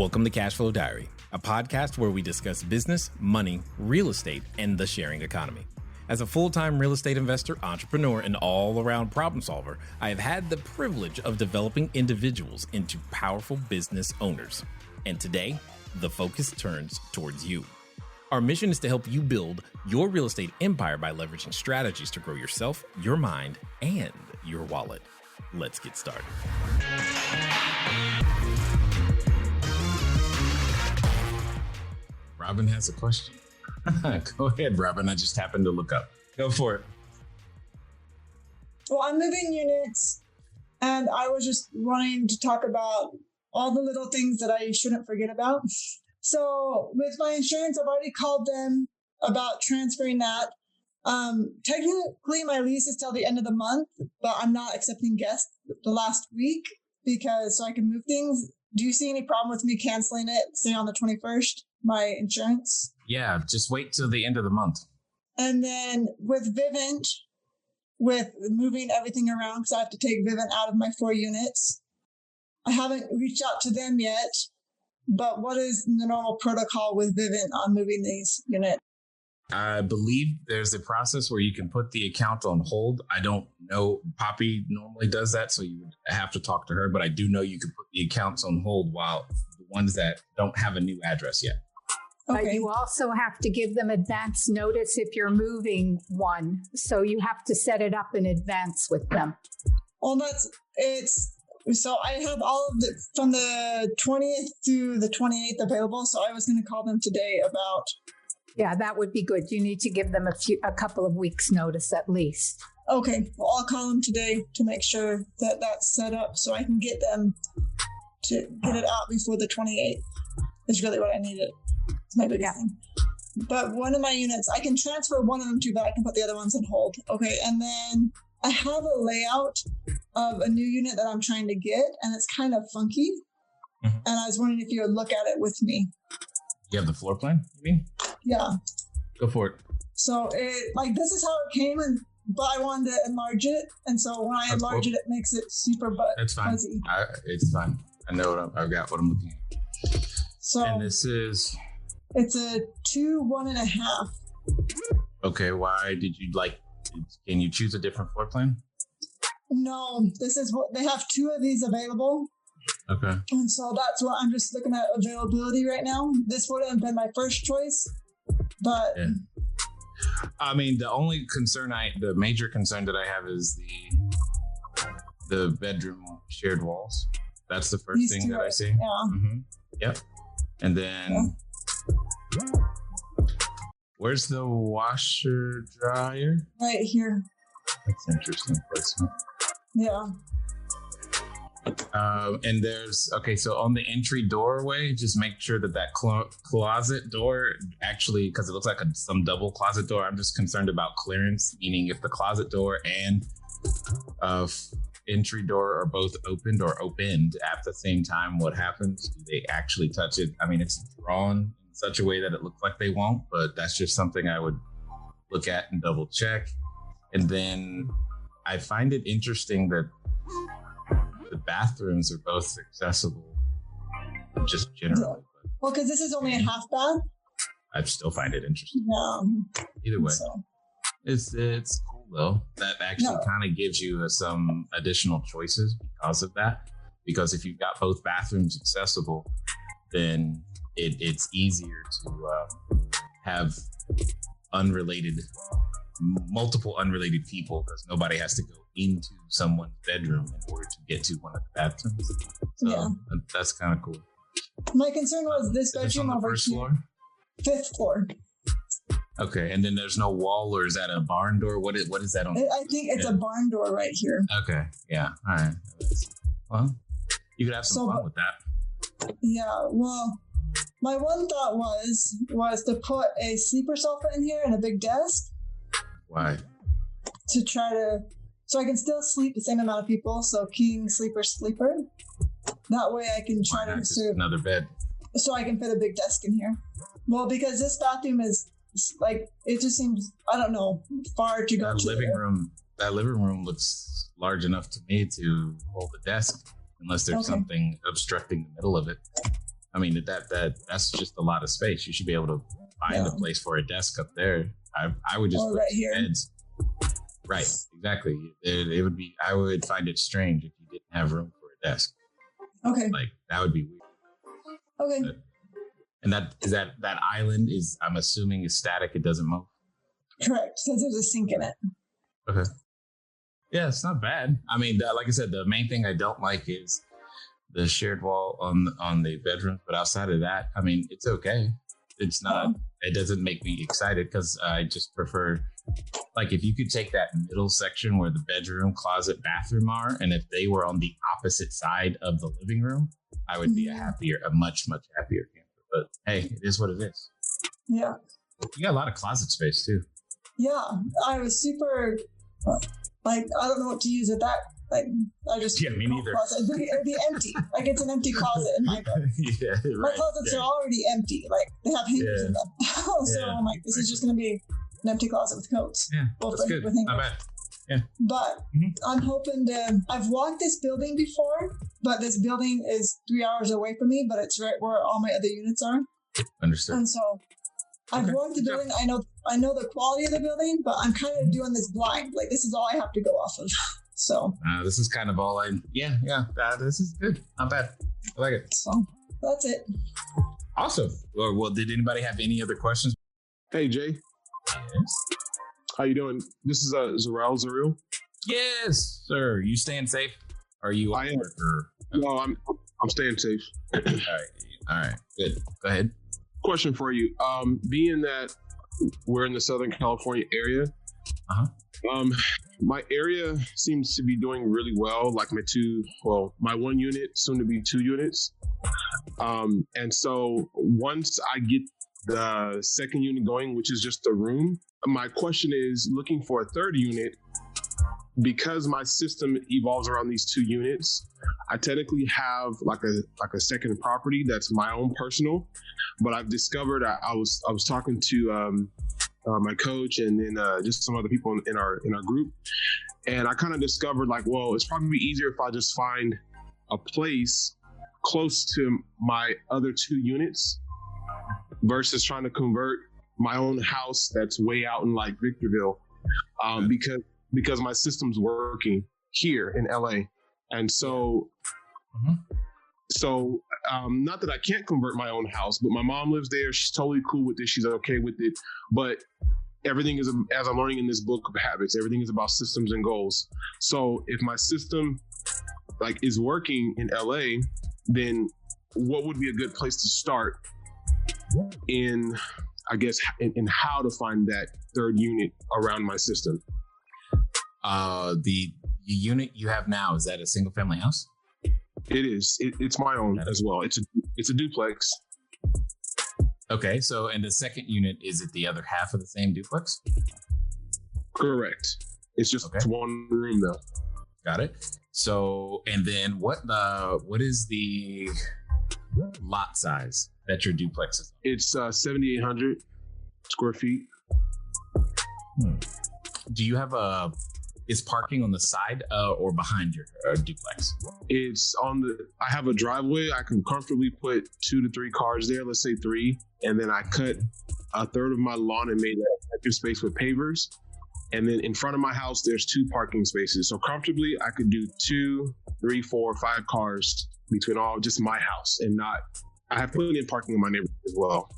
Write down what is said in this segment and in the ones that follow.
Welcome to Cashflow Diary, a podcast where we discuss business, money, real estate, and the sharing economy. As a full-time real estate investor, entrepreneur, and all-around problem solver, I have had the privilege of developing individuals into powerful business owners. And today, the focus turns towards you. Our mission is to help you build your real estate empire by leveraging strategies to grow yourself, your mind, and your wallet. Let's get started. Robin has a question. Go ahead, Robin. I just happened to look up. Go for it. Well, I'm moving units, and I was just wanting to talk about all the little things that I shouldn't forget about. So with my insurance, I've already called them about transferring that. Technically, my lease is till the end of the month, but I'm not accepting guests the last week so I can move things. Do you see any problem with me canceling it, say on the 21st, my insurance? Yeah, just wait till the end of the month. And then with Vivint, with moving everything around, because I have to take Vivint out of my 4 units, I haven't reached out to them yet. But what is the normal protocol with Vivint on moving these units? I believe there's a process where you can put the account on hold. I don't know. Poppy normally does that, so you would have to talk to her. But I do know you can put the accounts on hold while the ones that don't have a new address yet. Okay. But you also have to give them advance notice if you're moving one. So you have to set it up in advance with them. Well, so I have all of the from the 20th to the 28th available. So I was going to call them today about. Yeah, that would be good. You need to give them a couple of weeks notice at least. Okay. Well, I'll call them today to make sure that that's set up so I can get them to get it out before the 28th. Is really what I needed. It's my biggest thing. But one of my units, I can transfer one of them to, but I can put the other ones on hold. Okay. And then I have a layout of a new unit that I'm trying to get, and it's kind of funky. Mm-hmm. And I was wondering if you would look at it with me. You have the floor plan, you mean? Yeah. Go for it. So this is how it came, but I wanted to enlarge it. And so when I enlarge it, it makes it super That's fine. fuzzy. It's fine. I know I've got what I'm looking at. So, and this is? It's a 2 1.5. Okay. Why did you can you choose a different floor plan? No, this is what they have 2 of these available. Okay. And so that's what I'm just looking at availability right now. This would have been my first choice, but yeah. I mean, the major concern that I have is the bedroom shared walls. That's the first thing that I see. Yeah. Mm-hmm. Yep. And then where's the washer dryer? Right here. That's interesting placement. Yeah. And so on the entry doorway, just make sure that closet door actually, because it looks like some double closet door. I'm just concerned about clearance, meaning if the closet door and entry door are both opened at the same time, what happens? Do they actually touch it? I mean, it's drawn in such a way that it looks like they won't, but that's just something I would look at and double check. And then I find it interesting that the bathrooms are both accessible, just generally. Well, because this is only a half bath. I still find it interesting. No. Either way, it's cool though. That actually kind of gives you some additional choices because of that. Because if you've got both bathrooms accessible, then it's easier to have multiple unrelated people, because nobody has to go into someone's bedroom in order to get to one of the bathrooms. So that's kind of cool. My concern was this bedroom on the over first here. Floor? 5th floor. Okay, and then there's no wall, or is that a barn door? What is that on? I think it's a barn door right here. Okay, yeah, all right. Well, you could have some fun with that. Yeah, well, my one thought was to put a sleeper sofa in here and a big desk. Why? So I can still sleep the same amount of people. So king, sleeper. That way I can try to serve another bed. So I can fit a big desk in here. Well, because this bathroom is it just seems, I don't know, far to go to. That living room looks large enough to me to hold a desk, unless there's something obstructing the middle of it. I mean, that's just a lot of space. You should be able to find a place for a desk up there. I would just or right here. beds. Right, exactly. It would be. I would find it strange if you didn't have room for a desk. Okay. Like that would be weird. Okay. And that island is, I'm assuming, is static. It doesn't move. Correct. Since there's a sink in it. Okay. Yeah, it's not bad. I mean, like I said, the main thing I don't like is the shared wall on the bedroom. But outside of that, I mean, it's okay. It's not. It doesn't make me excited because I just prefer, like, if you could take that middle section where the bedroom, closet, bathroom are, and if they were on the opposite side of the living room, I would be a much, much happier camper. But hey, it is what it is. Yeah. You got a lot of closet space too. Yeah. I was super, like, I don't know what to use with that. Like, I just me neither. It'd be empty. Like, it's an empty closet in my book. Yeah, right. My closets are already empty. Like, they have hangers in them. So I'm like, this is just going to be an empty closet with coats. Yeah, that's good. Not bad. Yeah. But I'm hoping to. I've walked this building before, but this building is 3 hours away from me. But it's right where all my other units are. Understood. And so I've walked the building. I know the quality of the building, but I'm kind of doing this blind. Like, this is all I have to go off of. So this is kind of all this is good. Not bad. I like it. So that's it. Awesome. Well, did anybody have any other questions? Hey, Jay. Yes. How you doing? This is Zarel. Yes, sir. You staying safe? Are you? I am. No, I'm staying safe. All right. Good. Go ahead. Question for you. Being that we're in the Southern California area, my area seems to be doing really well. Like my one unit, soon to be 2 units. And so once I get the second unit going, which is just a room, my question is looking for a third unit. Because my system evolves around these 2 units, I technically have like a second property that's my own personal. But I've discovered I was talking to my coach and then just some other people in our group, and I kind of discovered like, well, it's probably easier if I just find a place close to my other 2 units versus trying to convert my own house that's way out in like Victorville, because my system's working here in LA. And so, not that I can't convert my own house, but my mom lives there. She's totally cool with it. She's okay with it. But everything is, as I'm learning in this book of habits, everything is about systems and goals. So if my system like is working in LA, then what would be a good place to start in, I guess, in how to find that third unit around my system? The unit you have now, is that a single family house? It is. It's my own as well. It's a duplex. Okay, so and the second unit, is it the other half of the same duplex? Correct. It's just one room though. Got it. So, and then what is the lot size that your duplex is? It's 7,800 square feet. Do you have is parking on the side or behind your duplex? It's I have a driveway. I can comfortably put 2 to 3 cars there. Let's say 3. And then I cut a third of my lawn and made that active space with pavers. And then in front of my house, there's 2 parking spaces. So comfortably, I could do 2, 3, 4, 5 cars between all just my house and not. I have plenty of parking in my neighborhood as well.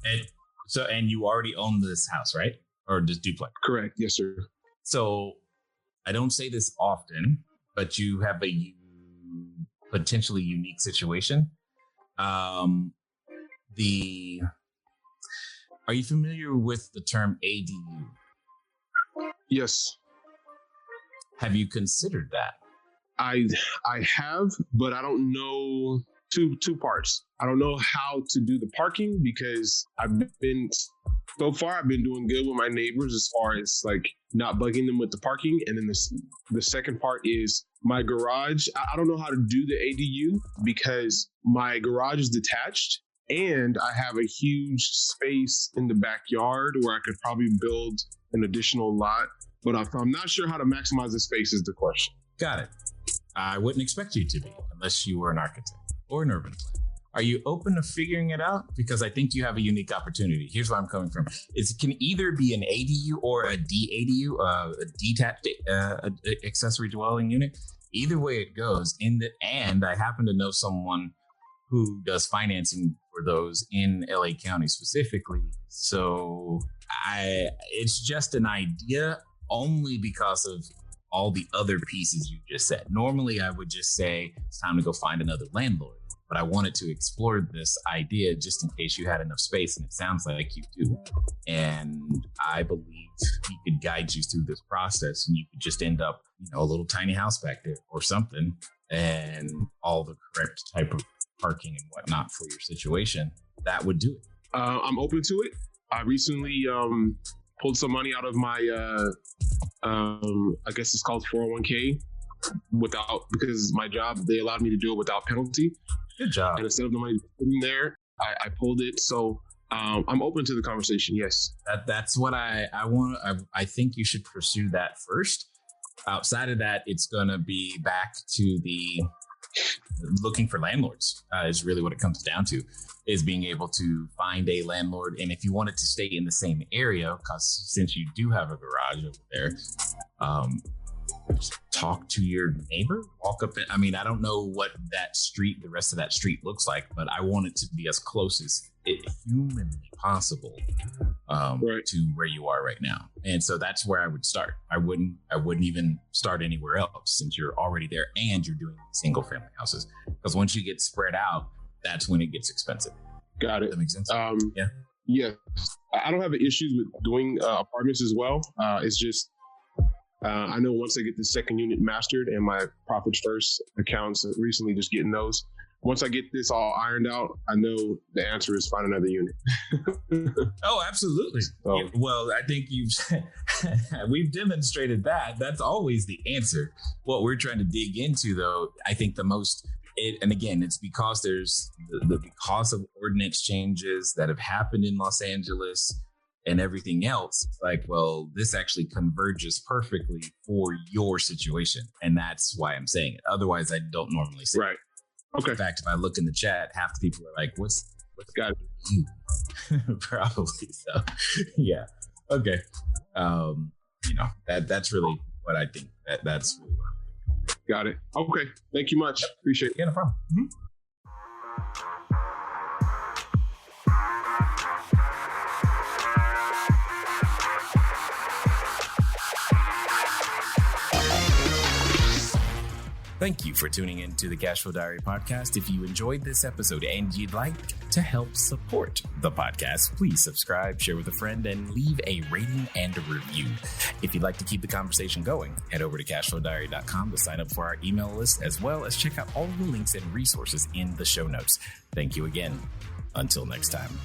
And you already own this house, right? Or this duplex? Correct. Yes, sir. So I don't say this often, but you have a potentially unique situation. Are you familiar with the term ADU? Yes. Have you considered that? I have, but I don't know two parts. I don't know how to do the parking because so far I've been doing good with my neighbors as far as like not bugging them with the parking. And then the second part is my garage. I don't know how to do the ADU because my garage is detached and I have a huge space in the backyard where I could probably build an additional lot, but I'm not sure how to maximize the space is the question. Got it. I wouldn't expect you to be unless you were an architect or an urban planner. Are you open to figuring it out? Because I think you have a unique opportunity. Here's where I'm coming from. It can either be an ADU or a DADU, a detached accessory dwelling unit. Either way it goes. And I happen to know someone who does financing for those in LA County specifically. So it's just an idea only because of all the other pieces you just said. Normally, I would just say it's time to go find another landlord. But I wanted to explore this idea just in case you had enough space, and it sounds like you do. And I believe he could guide you through this process, and you could just end up, a little tiny house back there or something, and all the correct type of parking and whatnot for your situation. That would do it. I'm open to it. I recently pulled some money out of my, I guess it's called 401k, because my job, they allowed me to do it without penalty. Good job. And instead of the money sitting there, I pulled it. So I'm open to the conversation. Yes. That's what I want. I think you should pursue that first. Outside of that, it's going to be back to the looking for landlords is really what it comes down to, is being able to find a landlord. And if you want it to stay in the same area, because since you do have a garage over there, talk to your neighbor, walk up. I don't know what the rest of that street looks like, but I want it to be as close as it humanly possible to where you are right now. And so that's where I would start. I wouldn't even start anywhere else since you're already there and you're doing single family houses. Because once you get spread out, that's when it gets expensive. Got it. That makes sense. Yeah. Yeah. I don't have issues with doing apartments as well. It's just, I know once I get the second unit mastered and my Profits First accounts recently just getting those. Once I get this all ironed out, I know the answer is find another unit. Oh, absolutely. So, well, I think we've demonstrated that. That's always the answer. What we're trying to dig into, though, I think and again, it's because there's because of ordinance changes that have happened in Los Angeles and everything else. It's like, well, this actually converges perfectly for your situation. And that's why I'm saying it. Otherwise, I don't normally say it. Okay. In fact, if I look in the chat, half the people are like, what's got you? Probably. So, yeah. Okay. That's really what I think. That's really what I'm thinking. Got it. Okay. Thank you much. Appreciate it. Yeah, no problem. Mm-hmm. Thank you for tuning in to the Cashflow Diary podcast. If you enjoyed this episode and you'd like to help support the podcast, please subscribe, share with a friend, and leave a rating and a review. If you'd like to keep the conversation going, head over to CashFlowDiary.com to sign up for our email list, as well as check out all the links and resources in the show notes. Thank you again. Until next time.